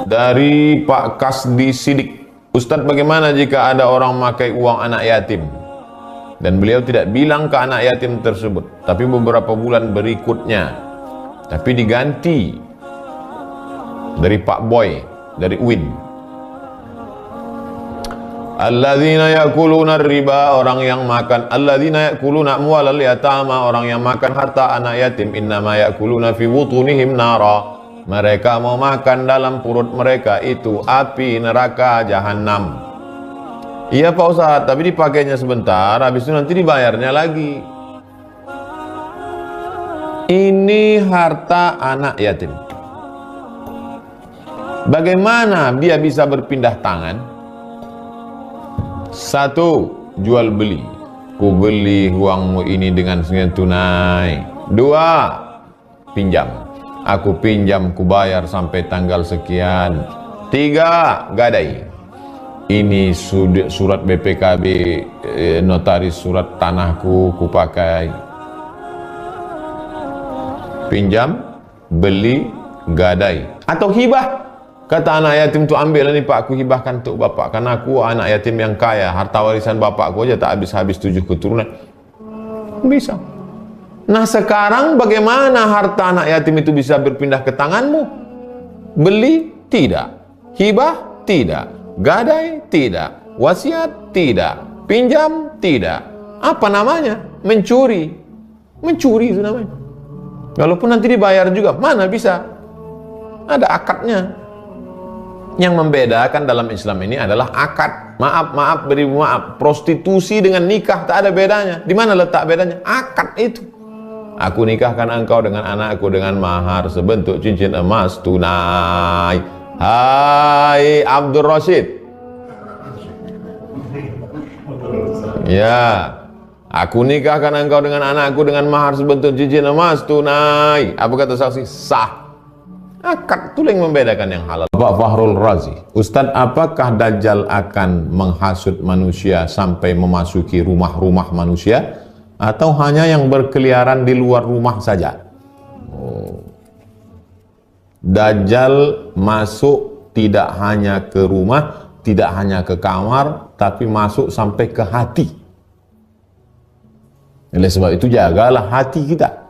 Dari Pak Kasdi Sidik, Ustadz, bagaimana jika ada orang memakai uang anak yatim dan beliau tidak bilang ke anak yatim tersebut, tapi beberapa bulan berikutnya tapi diganti dari Pak Boy, dari Win. Alladzina yakuluna riba, orang yang makan, alladzina yakuluna amwalal yatama, orang yang makan harta anak yatim, innama yakuluna fi butunihim nara, mereka mau makan dalam perut mereka itu api neraka jahanam. Iya Pak Ustadz, tapi dipakainya sebentar, habis itu nanti dibayarnya lagi. Ini harta anak yatim. Bagaimana dia bisa berpindah tangan? Satu, jual beli. Ku beli uangmu ini dengan senilai tunai. Dua, pinjam. Aku pinjam, ku bayar sampai tanggal sekian. Tiga, gadai. Ini surat BPKB, notaris surat tanahku, ku pakai. Pinjam, beli, gadai. Atau hibah. Kata anak yatim tu, ambil ini Pak, aku hibahkan untuk bapak, karena aku anak yatim yang kaya, harta warisan bapakku aja tak habis-habis 7 keturunan. Bisa. Nah sekarang bagaimana harta anak yatim itu bisa berpindah ke tanganmu? Beli? Tidak. Hibah? Tidak. Gadai? Tidak. Wasiat? Tidak. Pinjam? Tidak. Apa namanya? Mencuri. Mencuri itu namanya. Walaupun nanti dibayar juga, mana bisa? Ada akadnya. Yang membedakan dalam Islam ini adalah akad. Maaf, beri maaf. Prostitusi dengan nikah tak ada bedanya. Di mana letak bedanya? Akad itu. Aku nikahkan engkau dengan anakku dengan mahar sebentuk cincin emas tunai. Hai Abdul Rashid. Ya, aku nikahkan engkau dengan anakku dengan mahar sebentuk cincin emas tunai. Apa kata saksi? Sah. Akad itu yang membedakan yang halal. Pak Fahrul Razi, Ustadz, apakah Dajjal akan menghasut manusia sampai memasuki rumah-rumah manusia, atau hanya yang berkeliaran di luar rumah saja? Dajjal masuk tidak hanya ke rumah, tidak hanya ke kamar, tapi masuk sampai ke hati. Oleh sebab itu jagalah hati kita.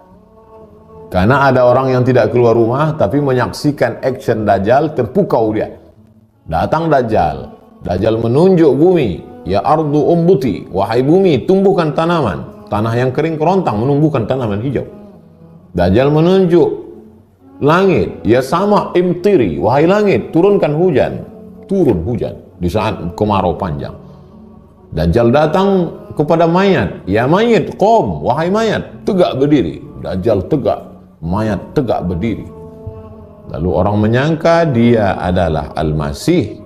Karena ada orang yang tidak keluar rumah tapi menyaksikan action Dajjal, terpukau dia. Datang Dajjal. Dajjal menunjuk bumi, ya ardu umbuti, wahai bumi tumbuhkan tanaman. Tanah yang kering kerontang menumbuhkan tanaman hijau. Dajjal menunjuk langit, ya sama imtiri, wahai langit turunkan hujan. Turun hujan di saat kemarau panjang. Dajjal datang kepada mayat, ya mayat qom, wahai mayat tegak berdiri. Dajjal tegak, mayat tegak berdiri. Lalu orang menyangka dia adalah Al-Masih.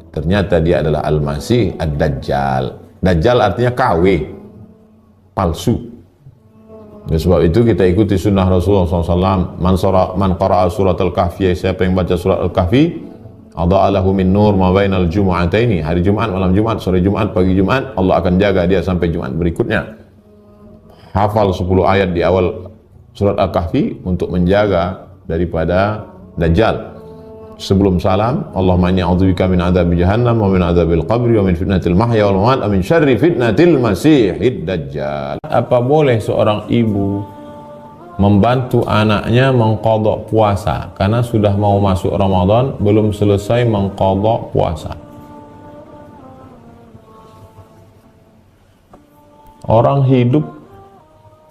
Ternyata dia adalah Al-Masih Ad-Dajjal. Dajjal artinya KW, palsu. Oleh sebab itu kita ikuti sunnah Rasulullah SAW. Man qara'a surat Al-Kahfi, siapa yang baca surat Al-Kahfi, adha'alahu min nur ma bainal jumu'ataini, hari Jumat, malam Jumat, sore Jumat, pagi Jumat, Allah akan jaga dia sampai Jumat berikutnya. Hafal 10 ayat di awal surat Al-Kahfi untuk menjaga daripada Dajjal. Sebelum salam, Allahumma inni a'udzubika min adzabi jahannam wa min adzabil qabri wa min fitnatil mahya wal mamat wa min syarri fitnatil masiihid dajjal. Apa boleh seorang ibu membantu anaknya mengqadha puasa karena sudah mau masuk Ramadan belum selesai mengqadha puasa? Orang hidup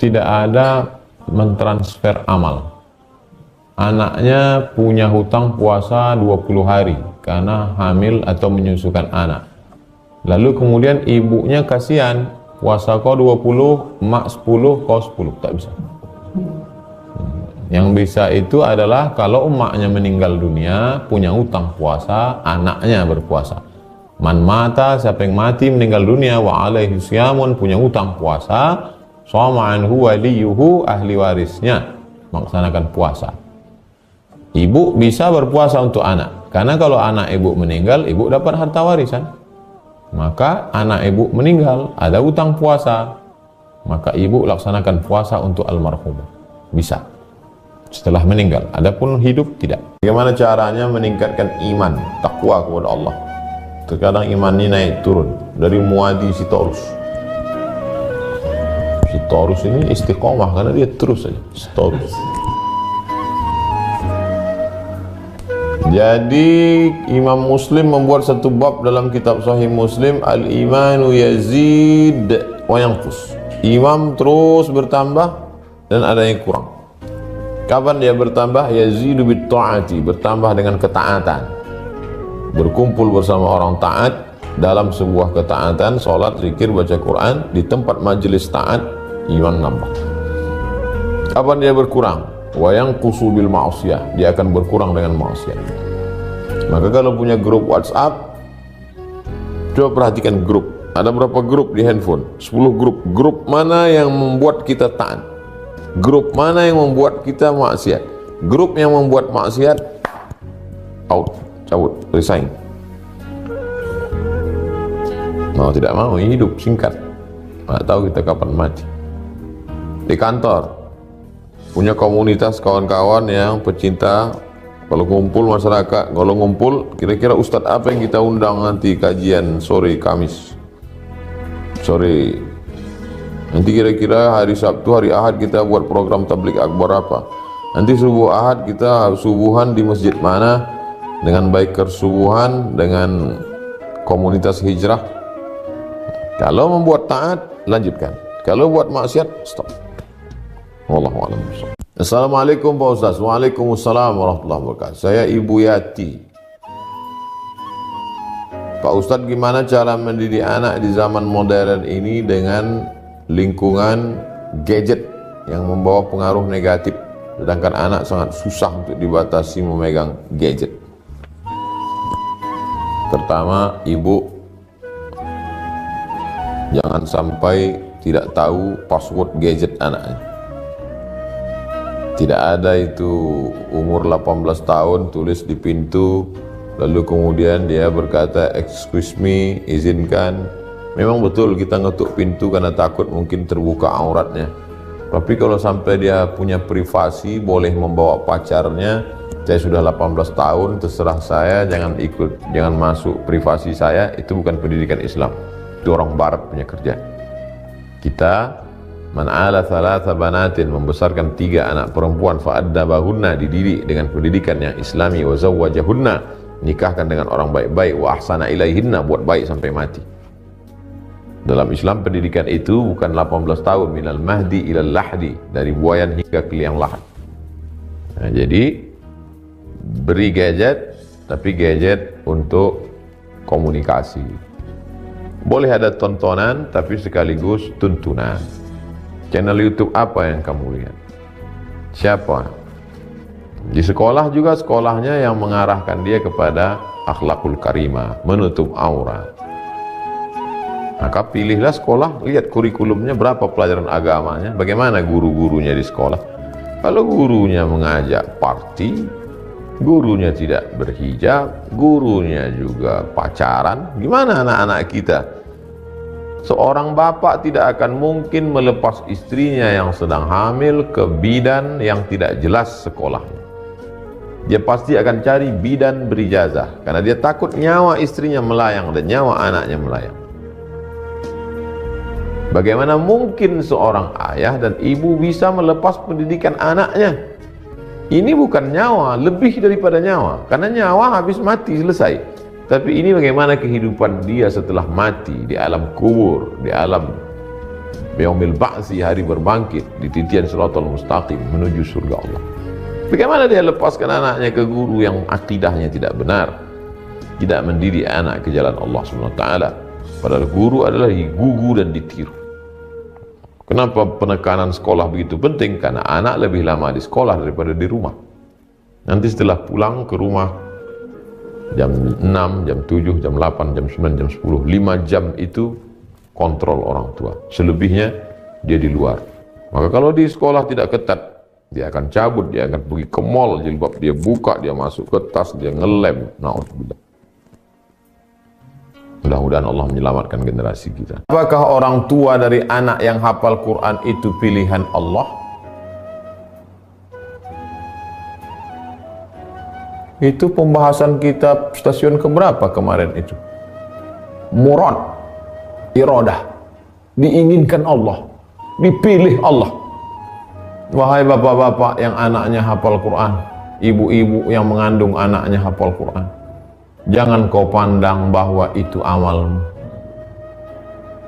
tidak ada mentransfer amal. Anaknya punya hutang puasa 20 hari karena hamil atau menyusukan anak. Lalu kemudian ibunya kasihan, puasa kau 20, mak 10, kau 10. Tak bisa. Yang bisa itu adalah kalau emaknya meninggal dunia, punya hutang puasa, anaknya berpuasa. Man mata, siapa yang mati meninggal dunia, wa alaihi siyamun, punya hutang puasa, shoma anhu waliyuhu, ahli warisnya melaksanakan puasa. Ibu bisa berpuasa untuk anak, karena kalau anak ibu meninggal, ibu dapat harta warisan. Maka anak ibu meninggal, ada utang puasa, maka ibu laksanakan puasa untuk almarhum. Bisa. setelah meninggal. Adapun hidup tidak. Bagaimana caranya meningkatkan iman, takwa kepada Allah? Terkadang iman ini naik turun dari Muadi Sitorus. Sitorus ini istiqomah karena dia terus saja Sitorus. Jadi Imam Muslim membuat satu bab dalam kitab Sahih Muslim, al-imanu yazid wa yanqus. Iman terus bertambah dan ada yang kurang. Kapan dia bertambah? Yazidu bit ta'ati, bertambah dengan ketaatan. Berkumpul bersama orang taat dalam sebuah ketaatan, sholat, zikir, baca Quran, di tempat majelis taat, iman nambah. Kapan dia berkurang? Wa yanqusu bil ma'siyah, dia akan berkurang dengan maksiat. Maka kalau punya grup WhatsApp, coba perhatikan grup. Ada berapa grup di handphone? 10 grup. Grup mana yang membuat kita taat? Grup mana yang membuat kita maksiat? Grup yang membuat maksiat, out, cabut, resign. Mau tidak mau, hidup singkat. Nggak tahu kita kapan mati. Di kantor, punya komunitas kawan-kawan yang pecinta, kalau ngumpul masyarakat, kalau ngumpul, kira-kira ustadz apa yang kita undang nanti kajian sore Kamis, sore. Nanti kira-kira hari Sabtu, hari Ahad kita buat program tabligh akbar apa. Nanti subuh Ahad kita subuhan di masjid mana, dengan baik kersubuhan, dengan komunitas hijrah. Kalau membuat taat, lanjutkan. Kalau buat maksiat, stop. Wallahu a'lam. Assalamualaikum Pak Ustaz. Waalaikumsalam warahmatullahi wabarakatuh. Saya Ibu Yati. Pak Ustaz, gimana cara mendidik anak di zaman modern ini dengan lingkungan gadget yang membawa pengaruh negatif, sedangkan anak sangat susah untuk dibatasi memegang gadget? Pertama, ibu jangan sampai tidak tahu password gadget anaknya. Tidak ada itu umur 18 tahun tulis di pintu, lalu kemudian dia berkata, excuse me, izinkan. Memang betul kita ngetuk pintu karena takut mungkin terbuka auratnya. Tapi kalau sampai dia punya privasi, boleh membawa pacarnya, saya sudah 18 tahun, terserah saya, jangan ikut, jangan masuk privasi saya, itu bukan pendidikan Islam. Itu orang barat punya kerja. Kita man ala thalatha banatin, membesarkan 3 anak perempuan, fa'addabahunna, dididik dengan pendidikan yang islami, wa zawwajahunna, nikahkan dengan orang baik-baik, wa ahsana ilaihinna, buat baik sampai mati. Dalam Islam pendidikan itu bukan 18 tahun, minal mahdi ilal lahdi, dari buayan hingga ke liang lahat. Nah, jadi beri gadget, tapi gadget untuk komunikasi. Boleh ada tontonan, tapi sekaligus tuntunan. Channel YouTube apa yang kamu lihat? Siapa? Di sekolah juga, sekolahnya yang mengarahkan dia kepada akhlakul karimah, menutup aurat. Maka pilihlah sekolah, lihat kurikulumnya, berapa pelajaran agamanya, bagaimana guru-gurunya di sekolah. Kalau gurunya mengajak party, gurunya tidak berhijab, gurunya juga pacaran, gimana anak-anak kita? Seorang bapak tidak akan mungkin melepas istrinya yang sedang hamil ke bidan yang tidak jelas sekolahnya. Dia pasti akan cari bidan berijazah, karena dia takut nyawa istrinya melayang dan nyawa anaknya melayang. Bagaimana mungkin seorang ayah dan ibu bisa melepas pendidikan anaknya? Ini bukan nyawa, lebih daripada nyawa, karena nyawa habis mati, selesai. Tapi ini bagaimana kehidupan dia setelah mati, di alam kubur, di alam yaumil ba'si, hari berbangkit, di titian siratal mustaqim menuju surga Allah. Bagaimana dia lepaskan anaknya ke guru yang akidahnya tidak benar, tidak mendidik anak ke jalan Allah SWT. Padahal guru adalah digugu dan ditiru. Kenapa penekanan sekolah begitu penting? Karena anak lebih lama di sekolah daripada di rumah. Nanti setelah pulang ke rumah jam 6, jam 7, jam 8, jam 9, jam 10, 5 jam itu kontrol orang tua. Selebihnya dia di luar. Maka kalau di sekolah tidak ketat, dia akan cabut, dia akan pergi ke mall, jilbab dia buka, dia masuk ke tas, dia ngelem. Na'udzubillah. Mudah-mudahan Allah menyelamatkan generasi kita. Apakah orang tua dari anak yang hafal Quran itu pilihan Allah? Itu pembahasan kita stasiun keberapa kemarin itu? Murad, iradah, diinginkan Allah, dipilih Allah. Wahai bapak-bapak yang anaknya hafal Quran, ibu-ibu yang mengandung anaknya hafal Quran, jangan kau pandang bahwa itu amalmu.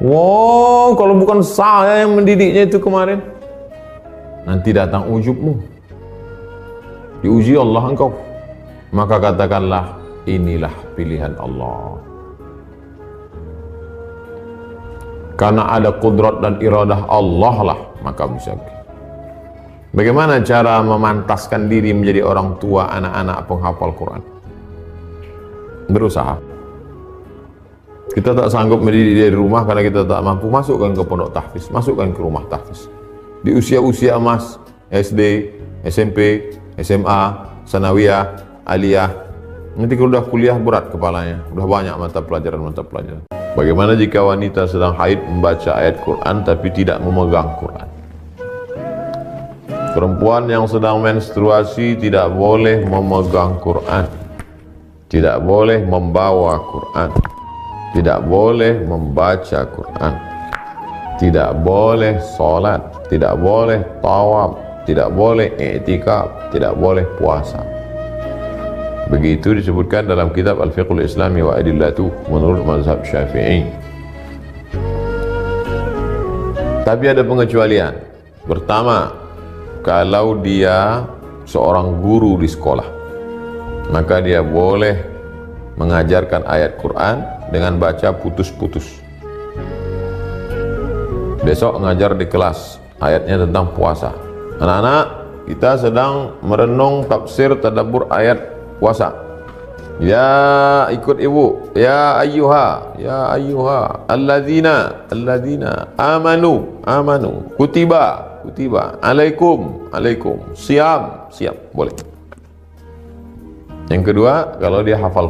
Wow, kalau bukan saya yang mendidiknya itu kemarin, nanti datang ujubmu, diuji Allah engkau, maka katakanlah inilah pilihan Allah. Karena ada kudrat dan iradah Allah lah, maka bisa. Bagaimana cara memantaskan diri menjadi orang tua anak-anak penghafal Quran? Berusaha. Kita tak sanggup mendidik dari rumah karena kita tak mampu, masukkan ke pondok tahfiz, masukkan ke rumah tahfiz. Di usia-usia emas, SD, SMP, SMA, sanawiyah, aliyah, nanti kalau udah kuliah berat kepalanya, udah banyak mata pelajaran. Bagaimana jika wanita sedang haid membaca ayat Quran tapi tidak memegang Quran? Perempuan yang sedang menstruasi tidak boleh memegang Quran, tidak boleh membawa Quran, tidak boleh membaca Quran, tidak boleh sholat, tidak boleh tawaf, tidak boleh i'tikaf, tidak boleh puasa. Begitu disebutkan dalam kitab Al-Fiqhul Islami wa Adillatuh menurut mazhab Syafi'i. Tapi ada pengecualian. Pertama, kalau dia seorang guru di sekolah, maka dia boleh mengajarkan ayat Quran dengan baca putus-putus. Besok ngajar di kelas ayatnya tentang puasa. Anak-anak, kita sedang merenung tafsir tadabbur ayat puasa. Ya, ikut ibu. Ya ayyuha alladzina amanu kutiba alaikum siam boleh. Yang kedua, kalau dia hafal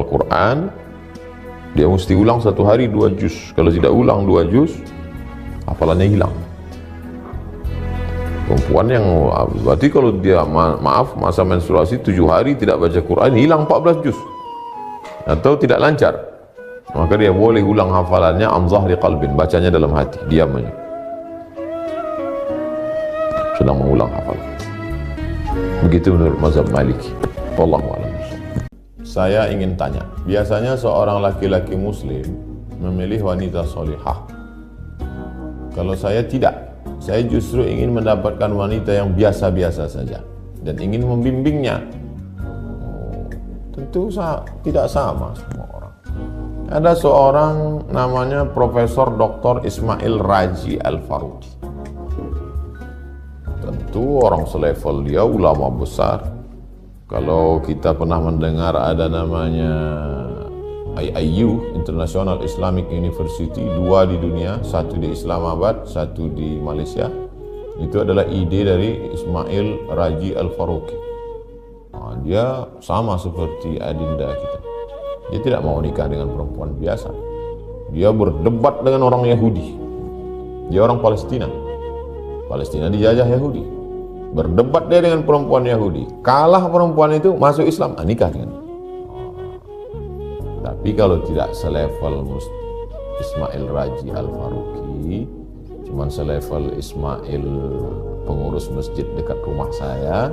Quran, dia mesti ulang satu hari 2 juz. Kalau tidak ulang 2 juz, hafalannya hilang. Perempuan yang berarti kalau dia masa menstruasi 7 hari tidak baca Quran, hilang 14 juz atau tidak lancar, maka dia boleh ulang hafalannya am zahri qalbin, bacanya dalam hati, diam aja, sedang mengulang hafalan. Begitu menurut mazhab Maliki. Wallahu a'lam. Saya ingin tanya, biasanya seorang laki-laki muslim memilih wanita solihah. Kalau saya tidak, saya justru ingin mendapatkan wanita yang biasa-biasa saja dan ingin membimbingnya. Tentu tidak sama semua orang. Ada seorang namanya Profesor Dr. Ismail Raji Al-Faruqi. Tentu orang selevel dia, ulama besar. Kalau kita pernah mendengar ada namanya IIU, International Islamic University, 2 di dunia, 1 di Islamabad, 1 di Malaysia. Itu adalah ide dari Ismail Raji Al-Faruqi. Nah, dia sama seperti adinda kita. Dia tidak mau nikah dengan perempuan biasa. Dia berdebat dengan orang Yahudi. Dia orang Palestina. Palestina dijajah Yahudi. Berdebat dia dengan perempuan Yahudi. Kalah perempuan itu, masuk Islam, nikah dengan. Tapi kalau tidak selevel Ismail Raji Al-Faruqi, cuman selevel Ismail pengurus masjid dekat rumah saya,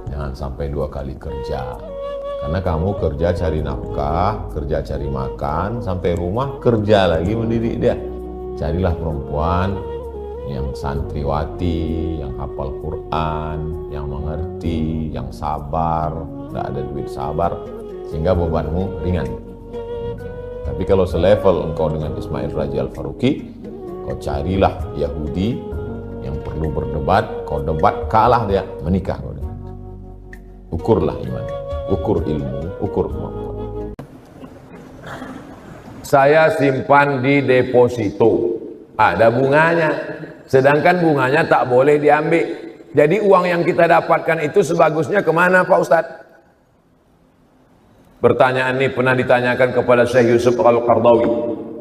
jangan sampai 2 kali kerja. Karena kamu kerja cari nafkah, kerja cari makan, sampai rumah kerja lagi mendidik dia. Carilah perempuan yang santriwati, yang hafal Quran, yang mengerti, yang sabar, tidak ada duit sabar, sehingga bebanmu ringan. Tapi kalau selevel engkau dengan Ismail Raji Al-Faruqi, kau carilah Yahudi yang perlu berdebat, kau debat, kalah dia, menikah kau dengan. Ukurlah iman, ukur ilmu, ukur kemampuan. Saya simpan di deposito, ada bunganya, sedangkan bunganya tak boleh diambil. Jadi uang yang kita dapatkan itu sebagusnya kemana Pak Ustadz? Pertanyaan ini pernah ditanyakan kepada Syekh Yusuf Al-Qardawi,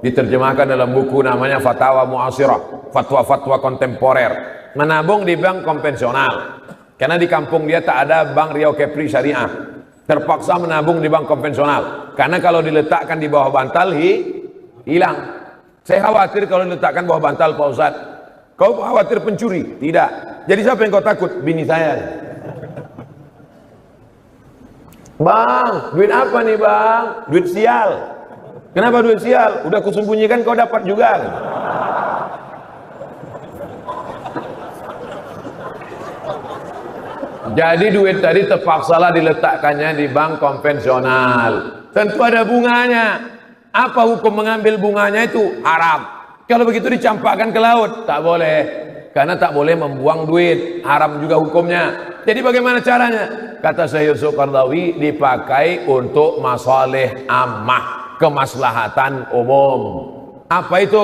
diterjemahkan dalam buku namanya Fatawa Mu'asirah, fatwa-fatwa kontemporer. Menabung di bank konvensional, Karena di kampung dia tak ada bank Riau Kepri Syariah. Terpaksa menabung di bank konvensional. Karena kalau diletakkan di bawah bantal, hilang. Saya khawatir kalau diletakkan bawah bantal, Pak Ustaz. Kau khawatir pencuri? Tidak. Jadi siapa yang kau takut? Bini saya. Bang, duit apa nih bang? Duit sial. Kenapa duit sial? Udah kusembunyikan, kau dapat juga. Jadi duit tadi terpaksalah diletakkannya di bank konvensional. Tentu ada bunganya. Apa hukum mengambil bunganya itu? Haram. Kalau begitu dicampakkan ke laut, tak boleh. Karena tak boleh membuang duit. Haram juga hukumnya. Jadi bagaimana caranya? Kata Syekh Yusuf Qaradawi, dipakai untuk masalih ammah, kemaslahatan umum. Apa itu?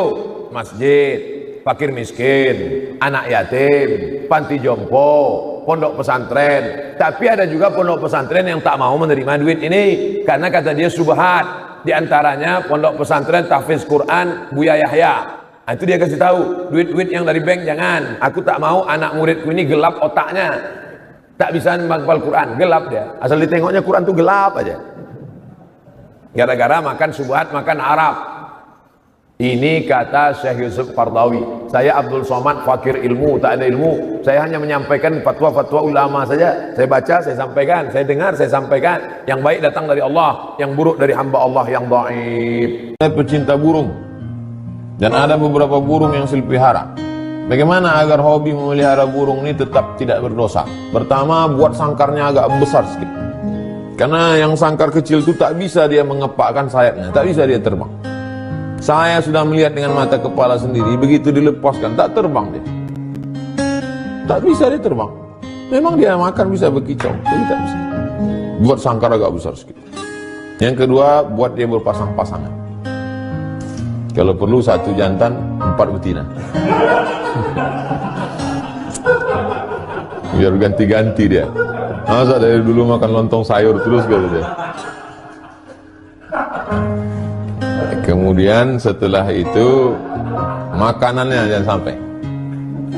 Masjid, fakir miskin, anak yatim, panti jompo, pondok pesantren. Tapi ada juga pondok pesantren yang tak mau menerima duit ini karena kata dia subhat. Di antaranya pondok pesantren tahfiz Quran Buya Yahya. Nah, itu dia kasih tahu, duit-duit yang dari bank jangan. Aku tak mau anak muridku ini gelap otaknya. Tak bisa menghafal Quran, gelap dia. Asal ditengoknya Quran tuh gelap aja. Gara-gara makan subhat, makan Arab. Ini kata Syekh Yusuf Qaradawi. Saya Abdul Somad, fakir ilmu, tak ada ilmu. Saya hanya menyampaikan fatwa-fatwa ulama saja. Saya baca, saya sampaikan. Saya dengar, saya sampaikan. Yang baik datang dari Allah, yang buruk dari hamba Allah yang dhaif. Saya pecinta burung. Dan ada beberapa burung yang saya pelihara. Bagaimana agar hobi memelihara burung ini tetap tidak berdosa? Pertama, buat sangkarnya agak besar sedikit. Karena yang sangkar kecil itu tak bisa dia mengepakkan sayapnya, tak bisa dia terbang. Saya sudah melihat dengan mata kepala sendiri, begitu dilepaskan, tak terbang dia. Tak bisa dia terbang. Memang dia makan bisa berkicau, tapi tak bisa. Buat sangkar agak besar sedikit. Yang kedua, buat dia berpasang-pasangan. Kalau perlu 1 jantan, 4 betina. Biar ganti-ganti dia. Masa dari dulu makan lontong sayur terus gitu dia. Kemudian setelah itu makanannya jangan sampai.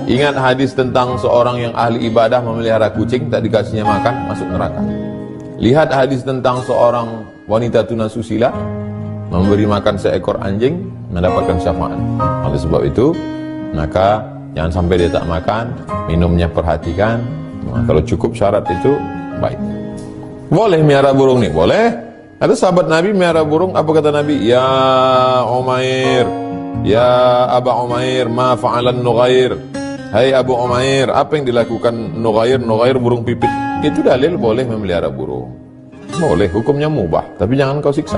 Ingat hadis tentang seorang yang ahli ibadah memelihara kucing, tak dikasihnya makan, masuk neraka. Lihat hadis tentang seorang wanita tunasusila memberi makan seekor anjing, mendapatkan syafaat. Oleh sebab itu, maka jangan sampai dia tak makan, minumnya perhatikan. Nah, kalau cukup syarat itu baik. Boleh miara burung nih, boleh. Ada sahabat Nabi miara burung, apa kata Nabi? Ya Umair, ya Aba Umair, ma fa'alan Nughair. Hai Abu Umair, apa yang dilakukan Nughair? Nughair burung pipit. Itu dalil boleh memelihara burung. Boleh, hukumnya mubah, tapi jangan kau siksa.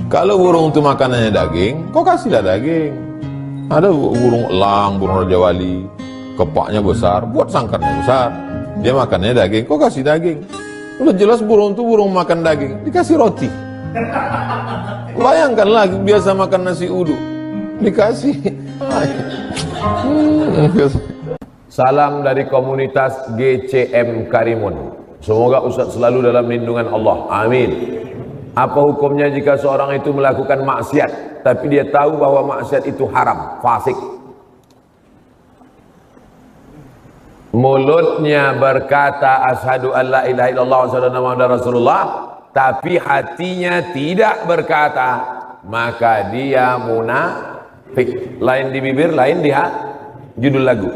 Kalau burung itu makanannya daging, kau kasihlah daging. Ada burung elang, burung Raja Wali, kepaknya besar, buat sangkarnya besar. Dia makannya daging, kau kasih daging. Udah jelas burung itu burung makan daging, dikasih roti. Bayangkanlah biasa makan nasi uduk, dikasih. Salam dari komunitas GCM Karimun. Semoga Ustaz selalu dalam lindungan Allah. Amin. Apa hukumnya jika seorang itu melakukan maksiat, tapi dia tahu bahwa maksiat itu haram, fasik? Mulutnya berkata asyhadu an la ilaha illallah wa asyhadu anna muhammadar rasulullah, tapi hatinya tidak berkata, maka dia munafik. Lain di bibir, lain di judul lagu.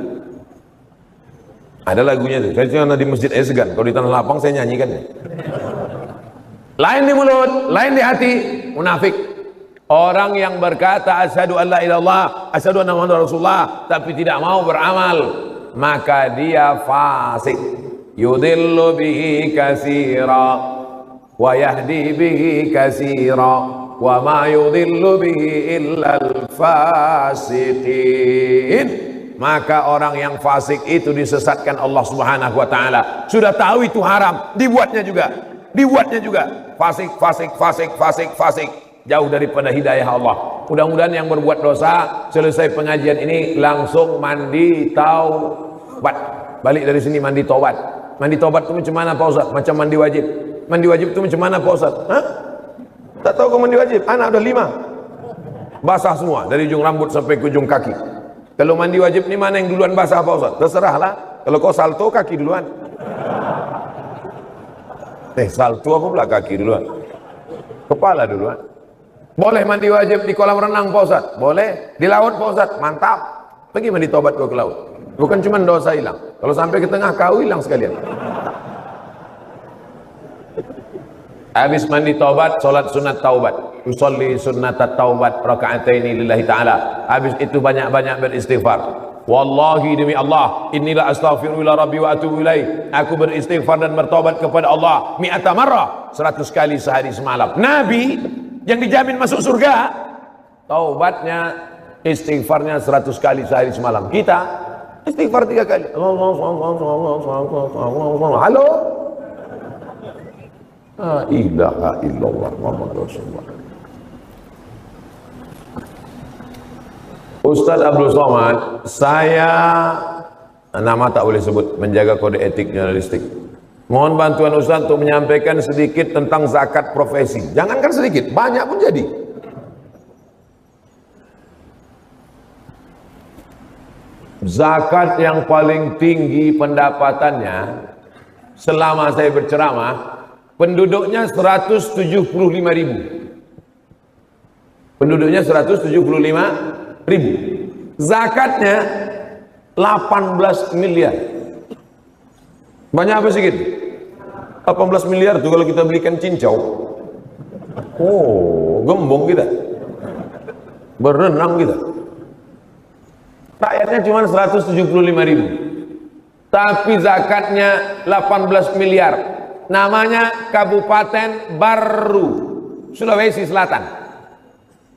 Ada lagunya tuh. Saya cuma di masjid aja segan. Kalau di tanah lapang saya nyanyikan. Lain di mulut, lain di hati, munafik. Orang yang berkata asyhadu an la ilaha illallah, asyhadu anna muhammadar rasulullah, tapi tidak mau beramal, maka dia fasik. Yudillu bihi katsira wa yahdi bihi katsira wa ma yudillu bihi illa al-fasiqin. Maka orang yang fasik itu disesatkan Allah Subhanahu wa taala. Sudah tahu itu haram, dibuatnya juga. Fasik. Jauh daripada hidayah Allah. Mudah-mudahan yang berbuat dosa selesai pengajian ini langsung mandi taubat. Balik dari sini mandi taubat. Mandi taubat itu macam mana Pak Ustaz? Macam mandi wajib. Mandi wajib itu macam mana Pak Ustaz? Hah? Tak tahu kau mandi wajib? Anak udah 5. Basah semua dari ujung rambut sampai ke ujung kaki. Kalau mandi wajib ini mana yang duluan basah Pak Ustaz? Terserahlah. Kalau kau salto, kaki duluan. Salto apa pula kaki duluan? Kepala duluan. Boleh mandi wajib di kolam renang Pak Ustaz? Boleh. Di laut Pak Ustaz? Mantap. Pergi mandi tobat kau ke laut. Bukan cuma dosa hilang. Kalau sampai ke tengah kau hilang sekalian. Habis mandi taubat, solat sunat taubat. Usolli sunnatat taubat raka'ataini lillahi ta'ala. Habis itu banyak-banyak beristighfar. Wallahi demi Allah, inilah astaghfirullah rabbi wa atubu ilaih. Aku beristighfar dan bertobat kepada Allah mi'ata marrah, 100 kali sehari semalam. Nabi yang dijamin masuk surga, taubatnya, istighfarnya 100 kali sehari semalam. Kita istighfar 3 kali. Halo. La ilaha illallah Muhammad Rasulullah. Ustaz Abdul Somad, saya nama tak boleh sebut, menjaga kode etik jurnalistik. Mohon bantuan Ustaz untuk menyampaikan sedikit tentang zakat profesi. Jangankan sedikit, banyak pun jadi. Zakat yang paling tinggi pendapatannya selama saya berceramah, penduduknya 175.000. Penduduknya 175.000. Zakatnya 18 miliar. Banyak apa sedikit? 18 miliar tuh kalau kita belikan cincau. Oh, gembong kita. Berenang kita. Rakyatnya cuma 175.000. Tapi zakatnya 18 miliar. Namanya Kabupaten Baru, Sulawesi Selatan.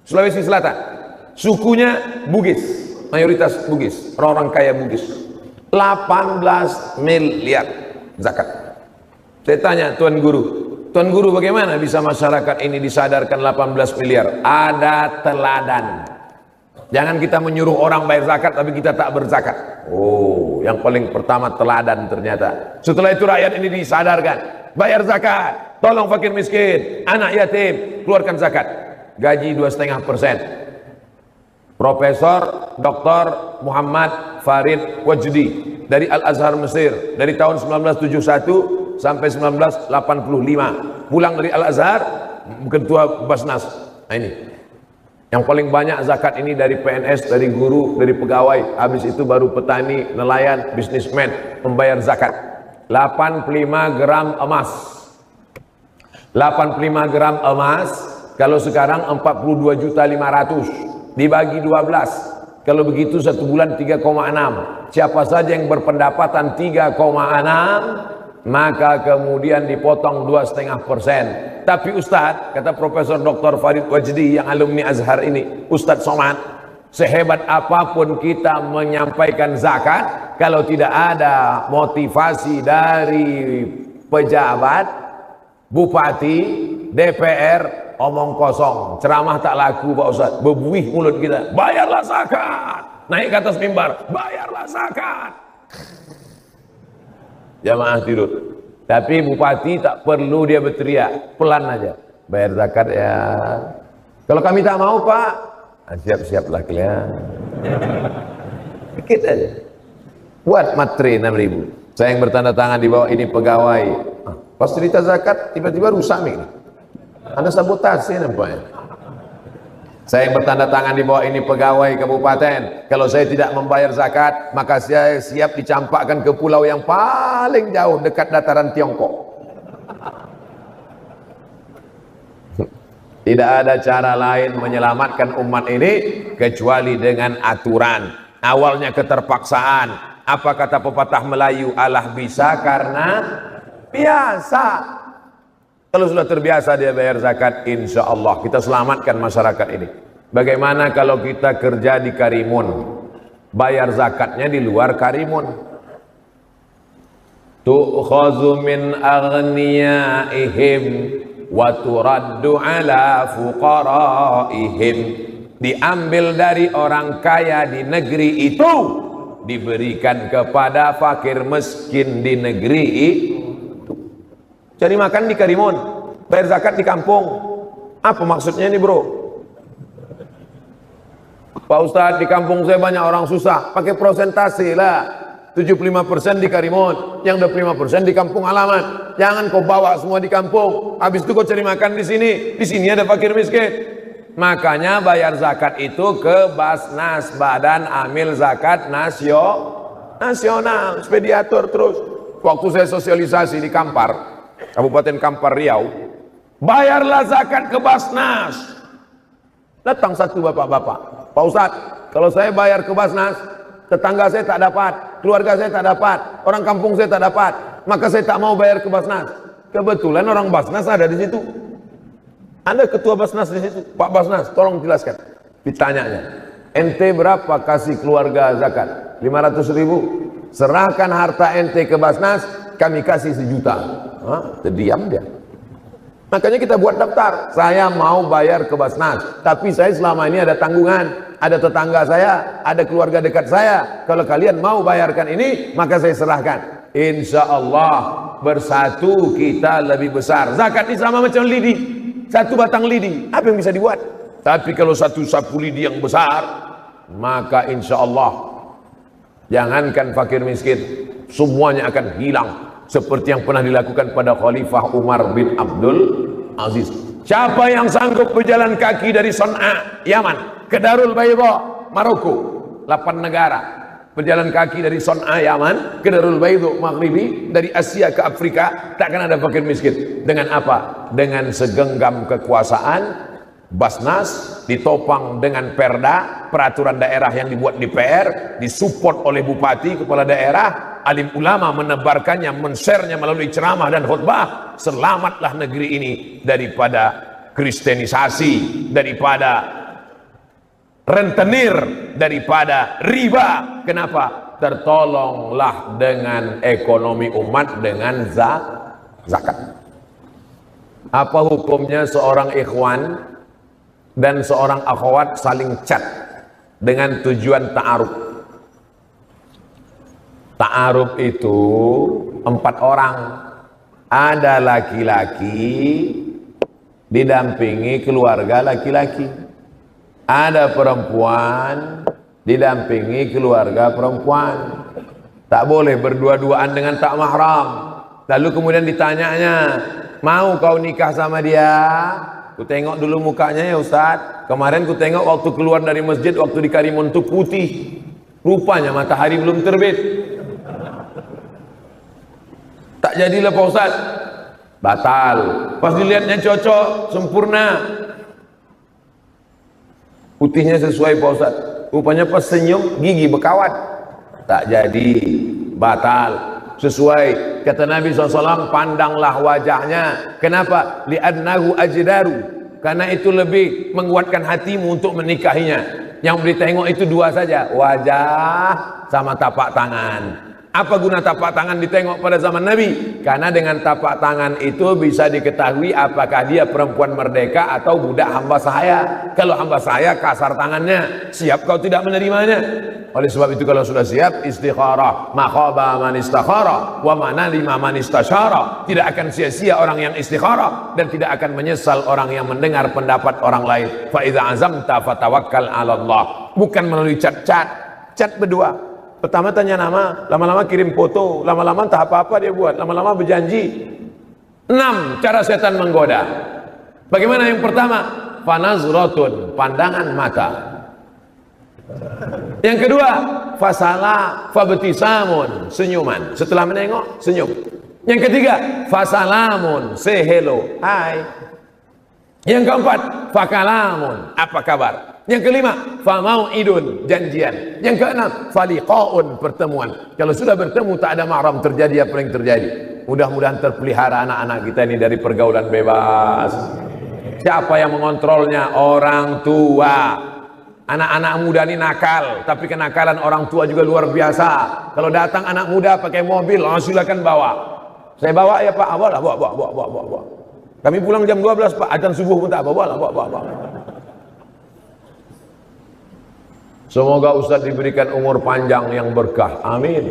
Sulawesi Selatan. Sukunya Bugis, mayoritas Bugis, orang-orang kaya Bugis. 18 miliar zakat. Saya tanya Tuan Guru bagaimana bisa masyarakat ini disadarkan 18 miliar? Ada teladan. Jangan kita menyuruh orang bayar zakat tapi kita tak berzakat. Oh, yang paling pertama teladan ternyata. Setelah itu rakyat ini disadarkan, bayar zakat, tolong fakir miskin, anak yatim, keluarkan zakat. Gaji 2,5%. Profesor Dr. Muhammad Farid Wajdi dari Al-Azhar Mesir dari tahun 1971 sampai 1985. Pulang dari Al-Azhar, ketua Basnas. Nah ini yang paling banyak zakat ini dari PNS, dari guru, dari pegawai. Habis itu baru petani, nelayan, bisnismen membayar zakat. 85 gram emas. 85 gram emas kalau sekarang 42.500.000 dibagi 12. Kalau begitu satu bulan 3,6. Siapa saja yang berpendapatan 3,6, maka kemudian dipotong 2,5%. Tapi Ustadz, kata Profesor Dr. Farid Wajdi yang alumni Azhar ini, Ustadz Somad, sehebat apapun kita menyampaikan zakat, kalau tidak ada motivasi dari pejabat, bupati, DPR, omong kosong, ceramah tak laku Pak Ustaz, bebuih mulut kita. Bayarlah zakat. Naik ke atas mimbar, bayarlah zakat. Jamaah tidur. Tapi bupati tak perlu dia berteriak, pelan aja. Bayar zakat ya. Kalau kami tak mau Pak, siap-siaplah kalian. Dikit aja. Buat matre 6.000. Saya yang bertanda tangan di bawah ini pegawai. Pas cerita zakat, tiba-tiba rusak nih. Ada sabotase nampaknya. Saya yang bertanda tangan di bawah ini pegawai kabupaten. Kalau saya tidak membayar zakat, maka saya siap dicampakkan ke pulau yang paling jauh dekat dataran Tiongkok. Tidak ada cara lain menyelamatkan umat ini kecuali dengan aturan. Awalnya keterpaksaan. Apa kata pepatah Melayu? Allah bisa karena biasa. Kalau sudah terbiasa dia bayar zakat, insya Allah kita selamatkan masyarakat ini. Bagaimana kalau kita kerja di Karimun, bayar zakatnya di luar Karimun? Tu'khazu min aghniyaihim wa turaddu ala fuqaraihim. Diambil dari orang kaya di negeri itu, diberikan kepada fakir miskin di negeri itu. Cari makan di Karimun, bayar zakat di kampung. Apa maksudnya ini bro? Pak Ustadz, di kampung saya banyak orang susah, pakai prosentase lah. 75% di Karimun, yang 25% di kampung halaman. Jangan kau bawa semua di kampung. Habis itu kau cari makan di sini. Di sini ada fakir miskin. Makanya bayar zakat itu ke Basnas, Badan Amil Zakat Nasional, supaya diatur terus. Waktu saya sosialisasi di Kampar, Kabupaten Kampar Riau, bayarlah zakat ke Basnas. Datang satu bapak-bapak, Pak Ustadz, kalau saya bayar ke Basnas, tetangga saya tak dapat, keluarga saya tak dapat, orang kampung saya tak dapat, maka saya tak mau bayar ke Basnas. Kebetulan orang Basnas ada di situ. Ada ketua Basnas di situ. Pak Basnas, tolong jelaskan. Ditanyanya, ente berapa kasih keluarga zakat? 500.000. Serahkan harta ente ke Basnas, kami kasih 1 juta. Terdiam dia. Makanya kita buat daftar. Saya mau bayar ke Basnas, tapi saya selama ini ada tanggungan, ada tetangga saya, ada keluarga dekat saya. Kalau kalian mau bayarkan ini, maka saya serahkan. Insya Allah bersatu kita lebih besar. Zakat ini sama macam lidi. Satu batang lidi, apa yang bisa dibuat? Tapi kalau satu sapu lidi yang besar, maka insya Allah jangankan fakir miskin, semuanya akan hilang. Seperti yang pernah dilakukan pada Khalifah Umar bin Abdul Aziz. Siapa yang sanggup berjalan kaki dari Son'a, Yaman, ke Darul Bayda, Maroko, 8 negara, berjalan kaki dari Son'a, Yaman, ke Darul Bayda, Maghribi, dari Asia ke Afrika, takkan ada fakir miskin. Dengan apa? Dengan segenggam kekuasaan, Basnas ditopang dengan perda, peraturan daerah yang dibuat di PR, disupport oleh bupati, kepala daerah, alim ulama menebarkannya, men-share-nya melalui ceramah dan khutbah. Selamatlah negeri ini daripada kristenisasi, daripada rentenir, daripada riba. Kenapa? Tertolonglah dengan ekonomi umat dengan zakat. Apa hukumnya seorang ikhwan dan seorang akhwat saling chat dengan tujuan ta'aruf? Ta'aruf itu 4 orang. Ada laki-laki didampingi keluarga laki-laki, ada perempuan didampingi keluarga perempuan. Tak boleh berdua-duaan dengan tak mahram. Lalu kemudian ditanyanya, mau kau nikah sama dia? Ku tengok dulu mukanya ya Ustaz. Kemarin ku tengok waktu keluar dari masjid, waktu di Karimun itu putih. Rupanya matahari belum terbit. Tak jadilah Pak Ustaz. Batal. Pas dilihatnya cocok, sempurna. Putihnya sesuai Pak Ustaz. Rupanya pas senyum, gigi berkawat. Tak jadi. Batal. Sesuai kata Nabi SAW, pandanglah wajahnya. Kenapa? Li'annahu ajdaru, karena itu lebih menguatkan hatimu untuk menikahinya. Yang boleh tengok itu 2 saja, wajah sama tapak tangan. Apa guna tapak tangan ditengok pada zaman Nabi? Karena dengan tapak tangan itu bisa diketahui apakah dia perempuan merdeka atau budak hamba sahaya. Kalau hamba sahaya kasar tangannya, siap kau tidak menerimanya. Oleh sebab itu kalau sudah siap, istikharah, ma khaba man istakhara wa ma nalima man istasyara. Tidak akan sia-sia orang yang istikharah dan tidak akan menyesal orang yang mendengar pendapat orang lain. Fa idza azamta fatawakkal 'ala Allah. Bukan melalui chat berdua. Pertama tanya nama, lama-lama kirim foto, lama-lama entah apa-apa dia buat, lama-lama berjanji. 6 cara setan menggoda. Bagaimana yang pertama? Fanazratun, pandangan mata. Yang kedua, fasalah fabtisamun, senyuman. Setelah menengok, senyum. Yang ketiga, fasalamun, say hello, hai. Yang keempat, fakalamun, apa kabar? Yang kelima, famau'idun, janjian. Yang keenam, faliqaun, pertemuan. Kalau sudah bertemu tak ada mahram, terjadi apa yang terjadi. Mudah-mudahan terpelihara anak-anak kita ini dari pergaulan bebas. Siapa yang mengontrolnya? Orang tua. Anak-anak muda ini nakal, tapi kenakalan orang tua juga luar biasa. Kalau datang anak muda pakai mobil, silakan bawa. Saya bawa ya Pak, bawa. Kami pulang jam 12 Pak, adzan subuh pun tak bawa. Semoga Ustadz diberikan umur panjang yang berkah. Amin.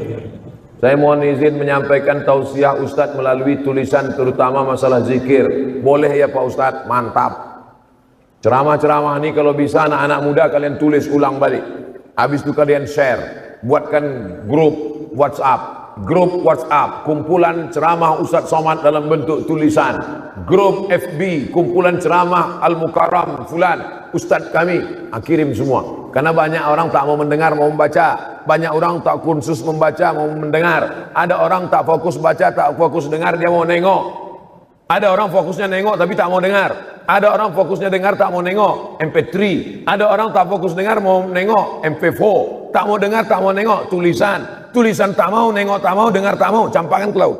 Saya mohon izin menyampaikan tausiah Ustadz melalui tulisan, terutama masalah zikir. Boleh ya Pak Ustadz? Mantap. Ceramah-ceramah ini kalau bisa anak-anak muda kalian tulis ulang balik. Habis itu kalian share. Buatkan grup grup WhatsApp, kumpulan ceramah Ustadz Somad dalam bentuk tulisan, grup FB, kumpulan ceramah Al-Mukarram Fulan, Ustadz kami, kirim semua. Karena banyak orang tak mau mendengar, mau membaca. Banyak orang tak kursus membaca, mau mendengar. Ada orang tak fokus baca, tak fokus dengar, dia mau nengok. Ada orang fokusnya nengok tapi tak mau dengar. Ada orang fokusnya dengar tak mau nengok, MP3. Ada orang tak fokus dengar mau nengok, MP4. Tak mau dengar, tak mau nengok, tulisan. Tulisan tak mau, nengok tak mau, dengar tak mau, campakkan ke laut.